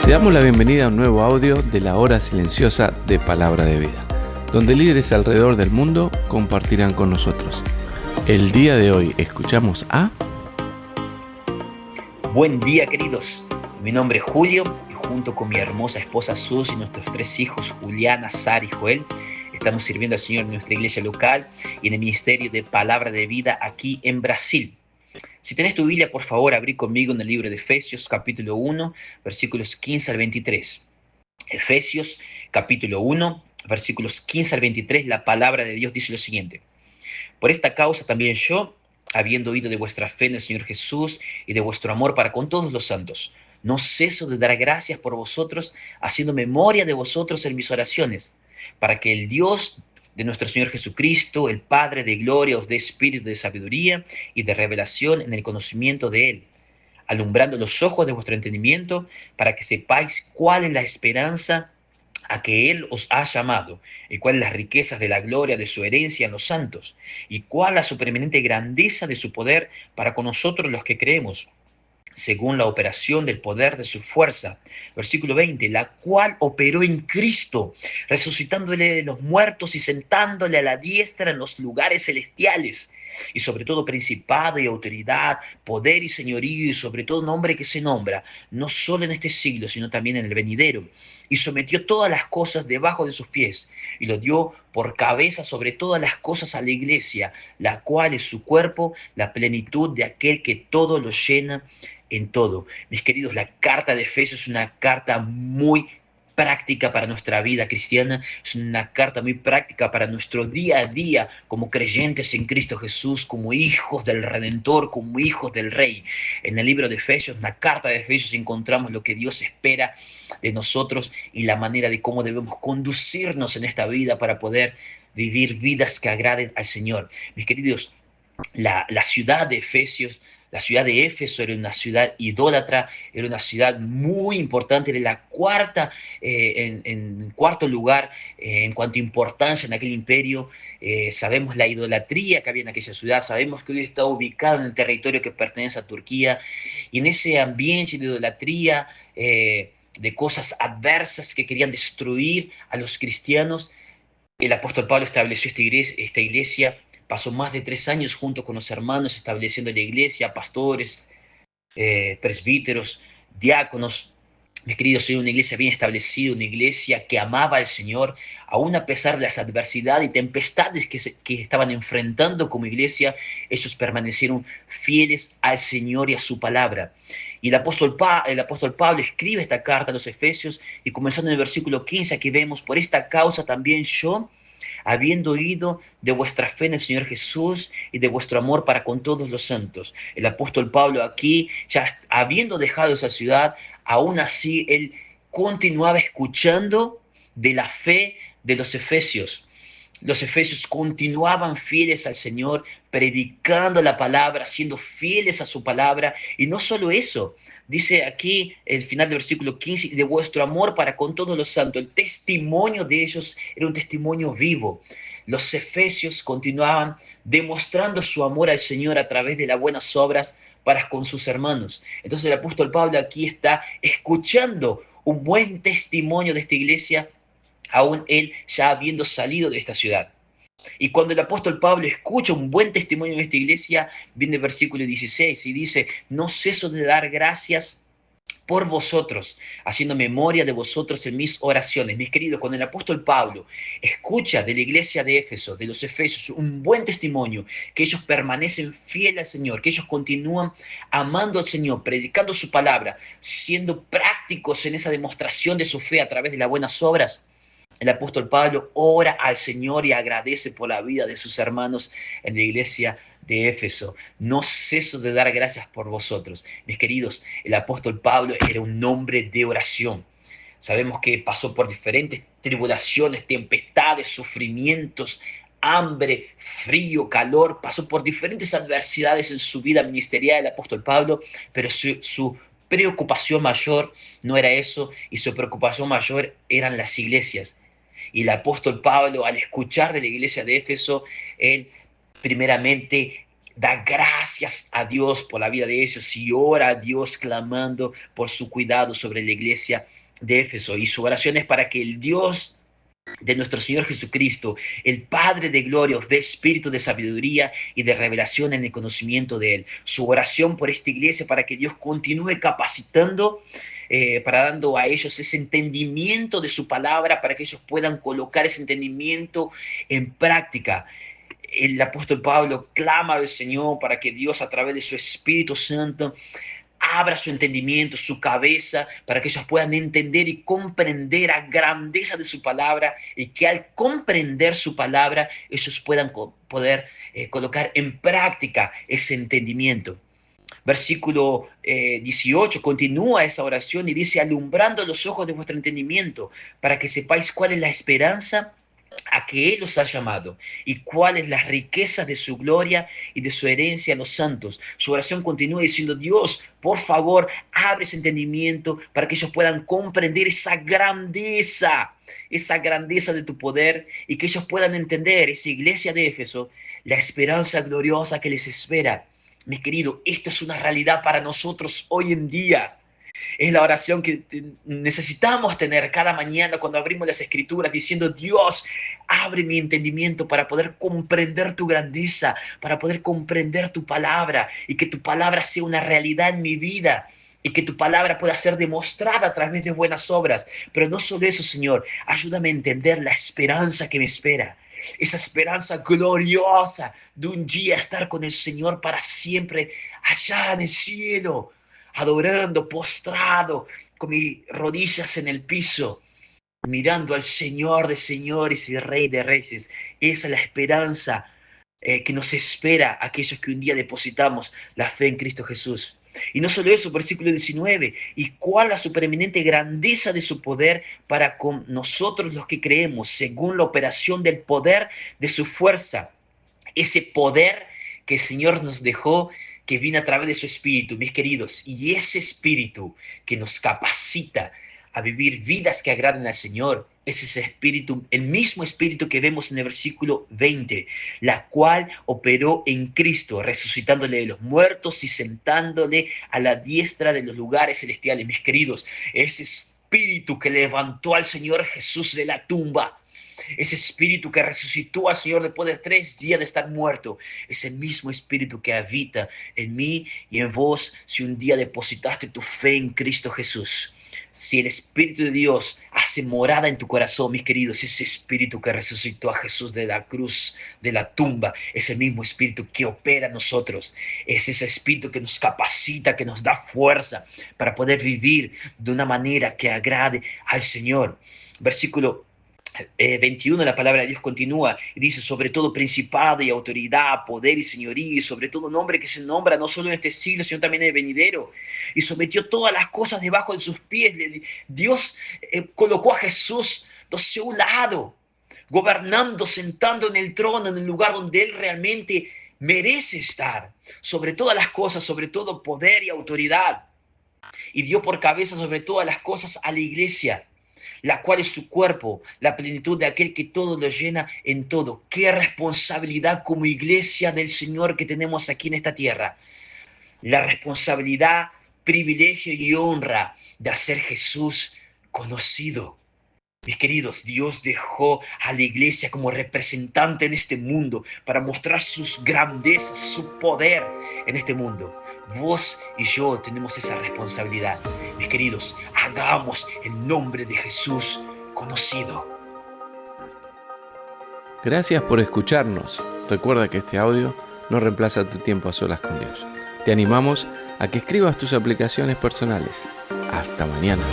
Te damos la bienvenida a un nuevo audio de la hora silenciosa de Palabra de Vida, donde líderes alrededor del mundo compartirán con nosotros. El día de hoy escuchamos a... Buen día, queridos. Mi nombre es Julio y junto con mi hermosa esposa Sus y nuestros 3 hijos, Juliana, Sara y Joel, estamos sirviendo al Señor en nuestra iglesia local y en el ministerio de Palabra de Vida aquí en Brasil. Si tenés tu Biblia, por favor, abrí conmigo en el libro de Efesios, capítulo 1, versículos 15 al 23. Efesios, capítulo 1, versículos 15 al 23, la palabra de Dios dice lo siguiente. Por esta causa también yo, habiendo oído de vuestra fe en el Señor Jesús y de vuestro amor para con todos los santos, no ceso de dar gracias por vosotros, haciendo memoria de vosotros en mis oraciones, para que el Dios de nuestro Señor Jesucristo, el Padre de gloria, os dé espíritu de sabiduría y de revelación en el conocimiento de Él, alumbrando los ojos de vuestro entendimiento, para que sepáis cuál es la esperanza a que Él os ha llamado, y cuáles las riquezas de la gloria de su herencia en los santos, y cuál la supereminente grandeza de su poder para con nosotros los que creemos, según la operación del poder de su fuerza. Versículo 20, la cual operó en Cristo, resucitándole de los muertos y sentándole a la diestra en los lugares celestiales, y sobre todo principado y autoridad, poder y señorío, y sobre todo nombre que se nombra, no solo en este siglo, sino también en el venidero. Y sometió todas las cosas debajo de sus pies, y lo dio por cabeza sobre todas las cosas a la iglesia, la cual es su cuerpo, la plenitud de aquel que todo lo llena en todo. Mis queridos, la carta de Efesios es una carta muy práctica para nuestra vida cristiana, es una carta muy práctica para nuestro día a día como creyentes en Cristo Jesús, como hijos del Redentor, como hijos del Rey. En el libro de Efesios, en la carta de Efesios, encontramos lo que Dios espera de nosotros y la manera de cómo debemos conducirnos en esta vida para poder vivir vidas que agraden al Señor. Mis queridos, la ciudad de Efesios, la ciudad de Éfeso era una ciudad idólatra, era una ciudad muy importante, era la cuarta, en cuarto lugar en cuanto a importancia en aquel imperio. Sabemos la idolatría que había en aquella ciudad, sabemos que hoy está ubicada en el territorio que pertenece a Turquía, y en ese ambiente de idolatría, de cosas adversas que querían destruir a los cristianos, el apóstol Pablo estableció esta iglesia, pasó más de 3 años junto con los hermanos estableciendo la iglesia, pastores, presbíteros, diáconos. Mis queridos, soy una iglesia bien establecida, una iglesia que amaba al Señor, aún a pesar de las adversidades y tempestades que estaban enfrentando como iglesia, ellos permanecieron fieles al Señor y a su palabra. Y el apóstol Pablo escribe esta carta a los Efesios, y comenzando en el versículo 15, aquí vemos, por esta causa también yo, habiendo oído de vuestra fe en el Señor Jesús y de vuestro amor para con todos los santos. El apóstol Pablo aquí, ya habiendo dejado esa ciudad, aún así él continuaba escuchando de la fe de los efesios. Los efesios continuaban fieles al Señor, predicando la palabra, siendo fieles a su palabra. Y no solo eso, dice aquí el final del versículo 15, de vuestro amor para con todos los santos. El testimonio de ellos era un testimonio vivo. Los efesios continuaban demostrando su amor al Señor a través de las buenas obras para con sus hermanos. Entonces el apóstol Pablo aquí está escuchando un buen testimonio de esta iglesia, aún él ya habiendo salido de esta ciudad. Y cuando el apóstol Pablo escucha un buen testimonio de esta iglesia, viene el versículo 16 y dice, no ceso de dar gracias por vosotros, haciendo memoria de vosotros en mis oraciones. Mis queridos, cuando el apóstol Pablo escucha de la iglesia de Éfeso, de los Efesios, un buen testimonio, que ellos permanecen fieles al Señor, que ellos continúan amando al Señor, predicando su palabra, siendo prácticos en esa demostración de su fe a través de las buenas obras, el apóstol Pablo ora al Señor y agradece por la vida de sus hermanos en la iglesia de Éfeso. No ceso de dar gracias por vosotros. Mis queridos, el apóstol Pablo era un hombre de oración. Sabemos que pasó por diferentes tribulaciones, tempestades, sufrimientos, hambre, frío, calor. Pasó por diferentes adversidades en su vida ministerial, el apóstol Pablo, pero su preocupación mayor no era eso, y su preocupación mayor eran las iglesias. Y el apóstol Pablo, al escuchar de la iglesia de Éfeso, él primeramente da gracias a Dios por la vida de ellos y ora a Dios clamando por su cuidado sobre la iglesia de Éfeso. Y su oración es para que el Dios de nuestro Señor Jesucristo, el Padre de gloria, os dé espíritu de sabiduría y de revelación en el conocimiento de Él. Su oración por esta iglesia para que Dios continúe capacitando, para dando a ellos ese entendimiento de su palabra, para que ellos puedan colocar ese entendimiento en práctica. El apóstol Pablo clama al Señor para que Dios, a través de su Espíritu Santo, abra su entendimiento, su cabeza, para que ellos puedan entender y comprender la grandeza de su palabra, y que al comprender su palabra ellos puedan poder colocar en práctica ese entendimiento. Versículo 18 continúa esa oración y dice: alumbrando los ojos de vuestro entendimiento, para que sepáis cuál es la esperanza a que Él os ha llamado y cuáles las riquezas de su gloria y de su herencia a los santos. Su oración continúa diciendo: Dios, por favor, abre ese entendimiento para que ellos puedan comprender esa grandeza de tu poder, y que ellos puedan entender, esa iglesia de Éfeso, la esperanza gloriosa que les espera. Mi querido, esto es una realidad para nosotros hoy en día. Es la oración que necesitamos tener cada mañana cuando abrimos las Escrituras, diciendo: Dios, abre mi entendimiento para poder comprender tu grandeza, para poder comprender tu palabra, y que tu palabra sea una realidad en mi vida, y que tu palabra pueda ser demostrada a través de buenas obras. Pero no solo eso, Señor, ayúdame a entender la esperanza que me espera. Esa esperanza gloriosa de un día estar con el Señor para siempre, allá en el cielo, adorando, postrado, con mis rodillas en el piso, mirando al Señor de señores y Rey de reyes. Esa es la esperanza que nos espera a aquellos que un día depositamos la fe en Cristo Jesús. Y no solo eso, versículo 19, y cuál la supereminente grandeza de su poder para con nosotros los que creemos, según la operación del poder de su fuerza. Ese poder que el Señor nos dejó, que viene a través de su Espíritu, mis queridos, y ese Espíritu que nos capacita a vivir vidas que agraden al Señor, es ese Espíritu, el mismo Espíritu que vemos en el versículo 20, la cual operó en Cristo, resucitándole de los muertos y sentándole a la diestra de los lugares celestiales. Mis queridos, ese Espíritu que levantó al Señor Jesús de la tumba, ese Espíritu que resucitó al Señor después de 3 días de estar muerto, es el mismo Espíritu que habita en mí y en vos si un día depositaste tu fe en Cristo Jesús. Si el Espíritu de Dios hace morada en tu corazón, mis queridos, ese Espíritu que resucitó a Jesús de la cruz, de la tumba, es el mismo Espíritu que opera en nosotros. Es ese Espíritu que nos capacita, que nos da fuerza para poder vivir de una manera que agrade al Señor. Versículo 21, la palabra de Dios continúa y dice: sobre todo principado y autoridad, poder y señoría, y sobre todo nombre que se nombra no solo en este siglo, sino también en el venidero. Y sometió todas las cosas debajo de sus pies. Dios colocó a Jesús a un lado, gobernando, sentando en el trono, en el lugar donde Él realmente merece estar. Sobre todas las cosas, sobre todo poder y autoridad. Y dio por cabeza sobre todas las cosas a la iglesia, la cual es su cuerpo, la plenitud de aquel que todo lo llena en todo. Qué responsabilidad como iglesia del Señor que tenemos aquí en esta tierra. La responsabilidad, privilegio y honra de hacer Jesús conocido. Mis queridos, Dios dejó a la iglesia como representante en este mundo para mostrar sus grandezas, su poder en este mundo. Vos y yo tenemos esa responsabilidad. Mis queridos, hagamos el nombre de Jesús conocido. Gracias por escucharnos. Recuerda que este audio no reemplaza tu tiempo a solas con Dios. Te animamos a que escribas tus aplicaciones personales. Hasta mañana.